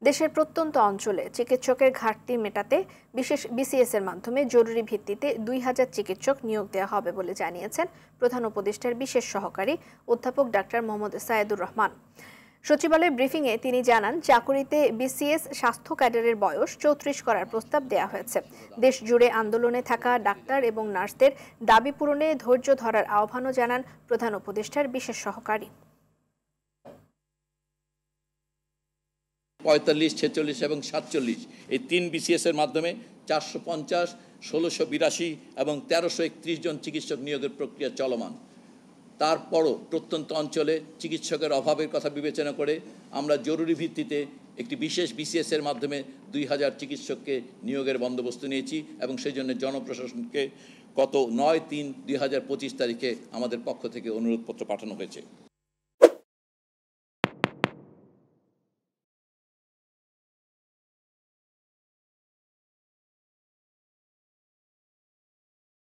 দেশের প্রত্যন্ত অঞ্চলে চিকিৎসকের ঘাটতি মেটাতে বিশেষ বিসিএস এর মাধ্যমে জরুরি ভিত্তিতে ২,০০০ চিকিৎসক নিয়োগ দেওয়া হবে বলে জানিয়েছেন প্রধান উপদেষ্টার বিশেষ সহকারী অধ্যাপক ডাক্তার মোহাম্মদ সায়েদুর রহমান। সচিবালয় ব্রিফিংয়ে তিনি জানান, চাকুরিতে বিসিএস স্বাস্থ্য ক্যাডারের বয়স ৩৪ করার প্রস্তাব দেওয়া হয়েছে। দেশ জুড়ে আন্দোলনে থাকা ডাক্তার এবং নার্সদের দাবি পূরণে ধৈর্য ধরার আহ্বানও জানান প্রধান উপদেষ্টার বিশেষ সহকারী। ৪৫, ৪৬ এবং ৪৭ এই ৩ বিসিএসের মাধ্যমে ৪৫০, ১৬৮২ এবং ১৩৩১ জন চিকিৎসক নিয়োগের প্রক্রিয়া চলমান। তারপরও প্রত্যন্ত অঞ্চলে চিকিৎসকের অভাবের কথা বিবেচনা করে আমরা জরুরি ভিত্তিতে একটি বিশেষ বিসিএসের মাধ্যমে ২,০০০ চিকিৎসককে নিয়োগের বন্দোবস্ত নিয়েছি এবং সেই জন্য জনপ্রশাসনকে গত ৯/৩/২০২৫ তারিখে আমাদের পক্ষ থেকে অনুরোধপত্র পাঠানো হয়েছে।